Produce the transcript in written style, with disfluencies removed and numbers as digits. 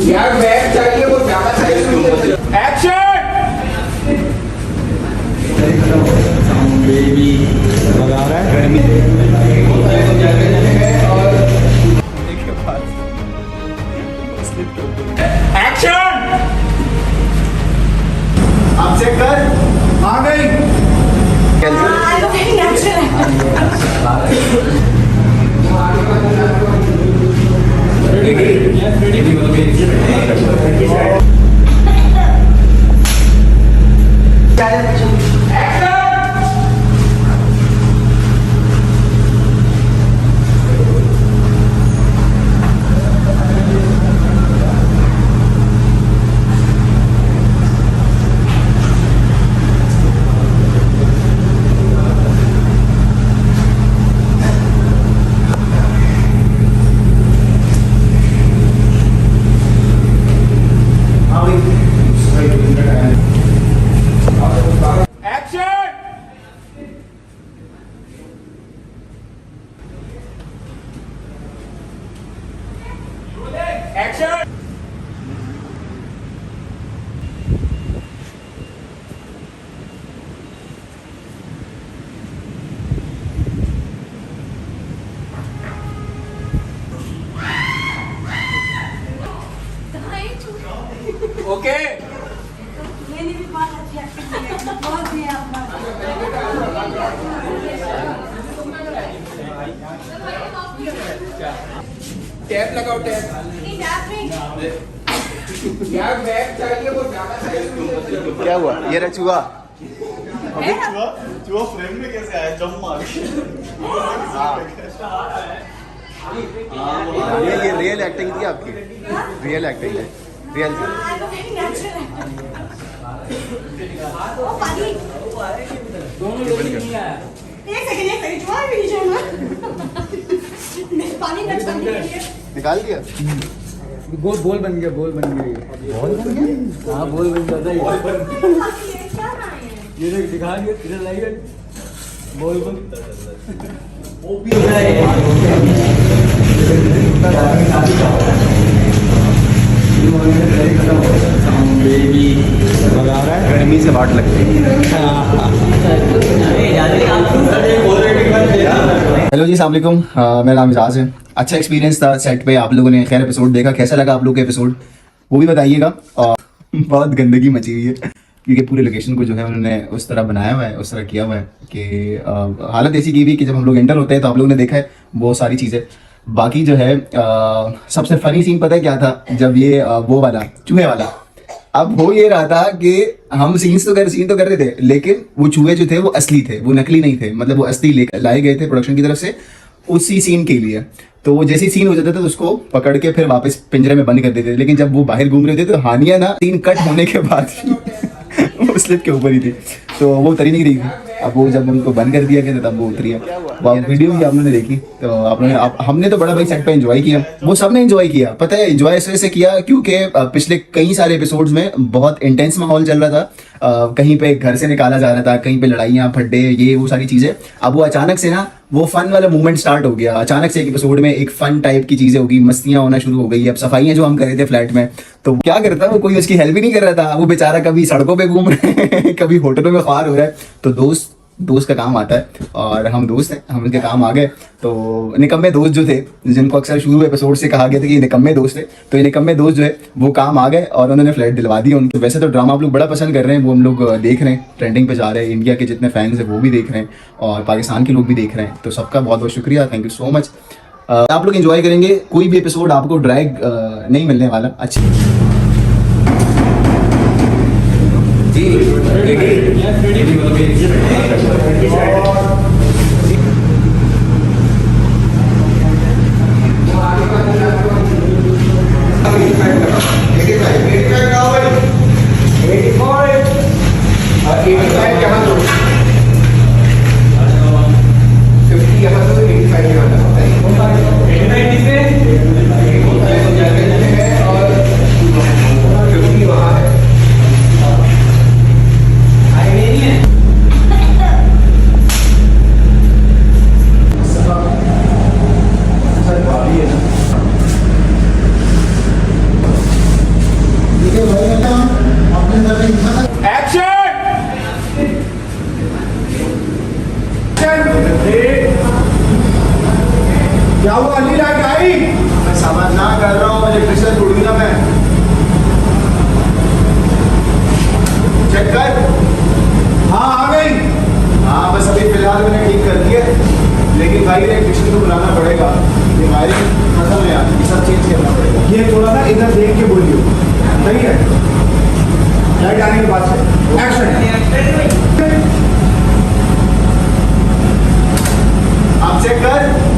यार बैग चाहिए, वो ज्यादा चाहिए। एक्शन। बेबी लगा रहा है गर्मी एक्शन। आप चेक कर, आ गई। एक्शन। ओके। मैंने भी बहुत अच्छी एक्टिंग की है, बहुत ही आपका। टैप लगाओ, टैप। यार बैग चाहिए, वो ज्यादा चाहिए। क्या हुआ ये रहा चूहा चूहा फ्रेम में कैसे आया? जंप मार ये रियल एक्टिंग थी आपकी, रियल एक्टिंग है, रियल निकाल दिया। गोल बोल बन गया, बोल बन गया, बोल बन गया। हाँ बोल बन जाता है। ये देख दिखा दिया, इधर लाइए बोल बन। बेबी लगा रहा है गर्मी से वाट लगती है। हेलो जी, अस्सलाम वालेकुम। मेरा नाम इजाज़ है। अच्छा एक्सपीरियंस था सेट पे, आप लोगों ने खैर एपिसोड देखा, कैसा लगा आप लोगों को एपिसोड वो भी बताइएगा। और बहुत गंदगी मची हुई है क्योंकि पूरे लोकेशन को जो है उन्होंने उस तरह बनाया हुआ है, उस तरह किया हुआ है कि हालत ऐसी की हुई कि जब हम लोग एंटर होते हैं तो आप लोगों ने देखा है वो सारी चीज़ें। बाकी जो है सबसे फनी सीन पता है क्या था? जब ये वो वाला चूहे वाला, अब हो ये रहा था कि हम सीन तो कर रहे थे, लेकिन वो चूहे जो थे वो असली थे, वो नकली नहीं थे। मतलब वो असली लाए गए थे प्रोडक्शन की तरफ से उसी सीन के लिए। तो वो जैसे सीन हो जाता था तो उसको पकड़ के फिर वापस पिंजरे में बंद कर देते थे। लेकिन जब वो बाहर घूम रहे थे तो हानिया ना सीन कट होने के बाद वो स्लिप के ऊपर ही थी, तो वो उतर ही नहीं रही थी। अब वो जब उनको बंद कर दिया गया था तब वो उतरी है। वो वीडियो भी आप लोगों ने देखी, तो आप लोगों ने हमने तो बड़ा भाई सेट पे एंजॉय किया, वो सबने एंजॉय किया। पता है एंजॉय इस वजह से किया क्योंकि पिछले कई सारे एपिसोड्स में बहुत इंटेंस माहौल चल रहा था। कहीं पे घर से निकाला जा रहा था, कहीं पे लड़ाइयाँ फड्डे ये वो सारी चीजें। अब वो अचानक से ना वो फन वाला मूवमेंट स्टार्ट हो गया। अचानक से एक एपिसोड में एक फन टाइप की चीजें होगी, मस्तियां होना शुरू हो गई। अब सफाइयां जो हम कर रहे थे फ्लैट में, तो क्या करता वो कोई उसकी हेल्प ही नहीं कर रहा था। वो बेचारा कभी सड़कों पे घूम रहे हैं कभी होटलों में ख्वार हो रहा है। तो दोस्त का काम आता है और हम दोस्त हैं, हम उनके काम आ गए। तो निकम्मे दोस्त जो थे, जिनको अक्सर शुरू एपिसोड से कहा गया था कि ये निकम्मे दोस्त है, तो ये निकम्मे दोस्त जो है वो काम आ गए और उन्होंने फ्लैट दिलवा दिया उनको। वैसे तो ड्रामा आप लोग बड़ा पसंद कर रहे हैं, वो हम लोग देख रहे हैं, ट्रेंडिंग पे जा रहे हैं। इंडिया के जितने फैंस हैं वो भी देख रहे हैं और पाकिस्तान के लोग भी देख रहे हैं। तो सबका बहुत बहुत शुक्रिया, थैंक यू सो मच। आप लोग एंजॉय करेंगे, कोई भी एपिसोड आपको ड्रैग नहीं मिलने वाला। अच्छी फायरिंग खत्म है यार, ये सब चेंज करना पड़ेगा। ये थोड़ा सा इधर देख के बोलिए, सही है? लाइट आने के बाद से एक्शन। आप चेक कर।